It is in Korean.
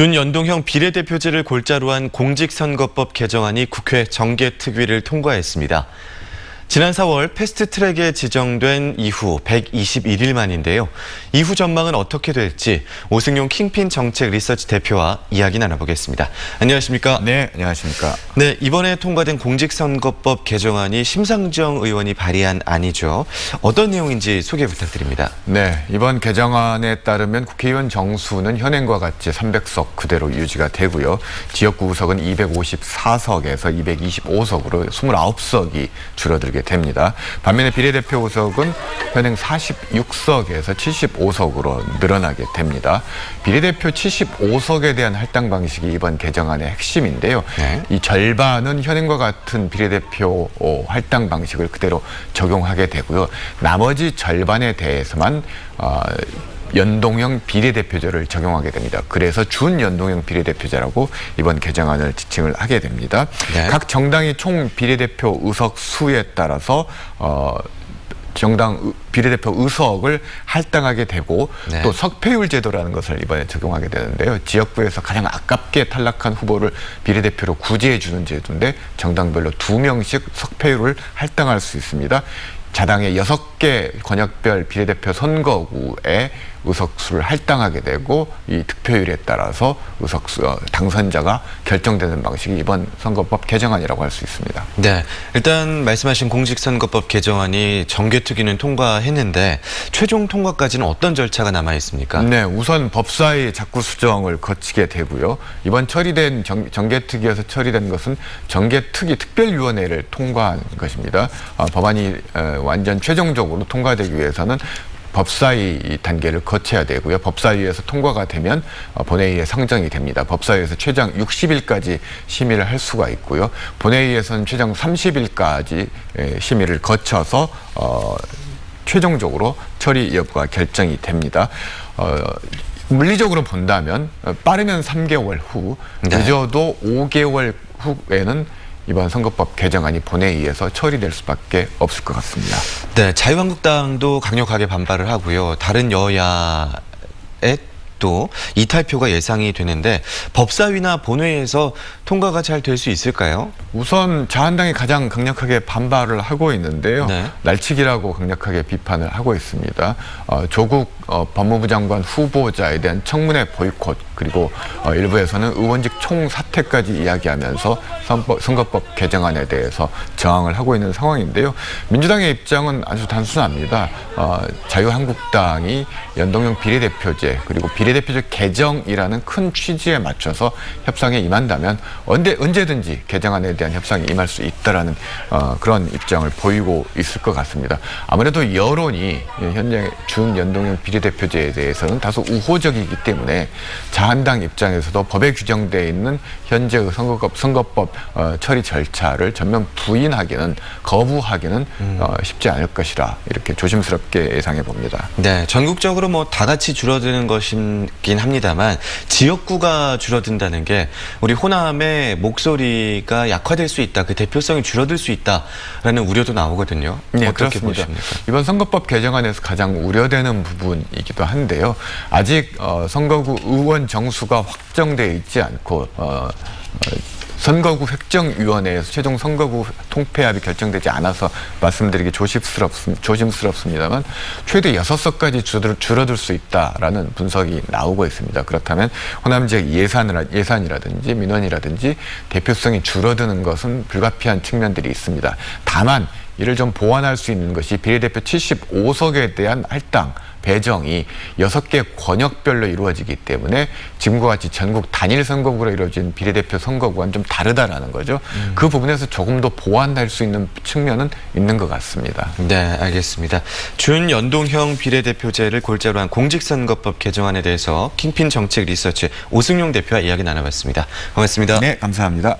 준연동형 비례대표제를 골자로 한 공직선거법 개정안이 국회 정개특위를 통과했습니다. 지난 4월 패스트트랙에 지정된 이후 121일 만인데요. 이후 전망은 어떻게 될지 오승용 킹핀 정책 리서치 대표와 이야기 나눠보겠습니다. 안녕하십니까? 네, 안녕하십니까? 네, 이번에 통과된 공직선거법 개정안이 심상정 의원이 발의한 안이죠. 어떤 내용인지 소개 부탁드립니다. 네, 이번 개정안에 따르면 국회의원 정수는 현행과 같이 300석 그대로 유지가 되고요. 지역구 의석은 254석에서 225석으로 29석이 줄어들게 됩니다. 반면에 비례대표 의석은 현행 46석에서 75석으로 늘어나게 됩니다. 비례대표 75석에 대한 할당 방식이 이번 개정안의 핵심인데요. 네. 이 절반은 현행과 같은 비례대표 할당 방식을 그대로 적용하게 되고요. 나머지 절반에 대해서만 연동형 비례대표제를 적용하게 됩니다. 그래서 준연동형 비례대표제라고 이번 개정안을 지칭을 하게 됩니다. 네. 각 정당이 총 비례대표 의석 수에 따라서 정당 비례대표 의석을 할당하게 되고 네. 또 석패율 제도라는 것을 이번에 적용하게 되는데요. 지역구에서 가장 아깝게 탈락한 후보를 비례대표로 구제해 주는 제도인데 정당별로 2명씩 석패율을 할당할 수 있습니다. 자당의 6개 권역별 비례대표 선거구에 의석수를 할당하게 되고 이 득표율에 따라서 의석수 당선자가 결정되는 방식이 이번 선거법 개정안이라고 할 수 있습니다. 네, 일단 말씀하신 공직선거법 개정안이 정개특위는 통과했는데 최종 통과까지는 어떤 절차가 남아 있습니까? 네, 우선 법사위 자구 수정을 거치게 되고요. 이번 처리된 정개특위에서 처리된 것은 정개특위 특별위원회를 통과한 것입니다. 법안이 완전 최종적으로 통과되기 위해서는 법사위 단계를 거쳐야 되고요. 법사위에서 통과가 되면 본회의에 상정이 됩니다. 법사위에서 최장 60일까지 심의를 할 수가 있고요. 본회의에서는 최장 30일까지 심의를 거쳐서 최종적으로 처리 여부가 결정이 됩니다. 물리적으로 본다면 빠르면 3개월 후, 네. 늦어도 5개월 후에는 이번 선거법 개정안이 본회의에서 처리될 수밖에 없을 것 같습니다. 네, 자유한국당도 강력하게 반발을 하고요. 다른 여야의 또 이탈표가 예상이 되는데 법사위나 본회의에서 통과가 잘 될 수 있을까요? 우선 자한당이 가장 강력하게 반발을 하고 있는데요. 네. 날치기라고 강력하게 비판을 하고 있습니다. 조국 법무부 장관 후보자에 대한 청문회 보이콧 그리고 일부에서는 의원직 총사퇴까지 이야기하면서 선거법 개정안에 대해서 저항을 하고 있는 상황인데요. 민주당의 입장은 아주 단순합니다. 자유한국당이 연동형 비례대표제 그리고 비례대표제 개정이라는 큰 취지에 맞춰서 협상에 임한다면 언제든지 개정안에 대한 협상에 임할 수 있다라는 그런 입장을 보이고 있을 것 같습니다. 아무래도 여론이 현재 준연동형 비례대표제에 대해서는 다소 우호적이기 때문에 자한당 입장에서도 법에 규정되어 있는 현재의 선거법 처리 절차를 전면 거부하기는 쉽지 않을 것이라 이렇게 조심스럽게 예상해 봅니다. 네, 전국적으로 뭐 다 같이 줄어드는 것이긴 합니다만 지역구가 줄어든다는 게 우리 호남의 목소리가 약화될 수 있다, 그 대표성이 줄어들 수 있다라는 우려도 나오거든요. 네, 어떻게 그렇습니다. 보십니까? 이번 선거법 개정안에서 가장 우려되는 부분이기도 한데요. 아직 선거구 의원 정수가 확정돼 있지 않고 선거구 획정위원회에서 최종 선거구 통폐합이 결정되지 않아서 말씀드리기 조심스럽습니다만 최대 6석까지 줄어들 수 있다라는 분석이 나오고 있습니다. 그렇다면 호남 지역 예산이라든지 민원이라든지 대표성이 줄어드는 것은 불가피한 측면들이 있습니다. 다만 이를 좀 보완할 수 있는 것이 비례대표 75석에 대한 할당 배정이 6개 권역별로 이루어지기 때문에 지금과 같이 전국 단일 선거구로 이루어진 비례대표 선거구와는 좀 다르다라는 거죠. 그 부분에서 조금 더 보완할 수 있는 측면은 있는 것 같습니다. 네, 알겠습니다. 준연동형 비례대표제를 골자로 한 공직선거법 개정안에 대해서 킹핀 정책 리서치 오승용 대표와 이야기 나눠봤습니다. 고맙습니다. 네, 감사합니다.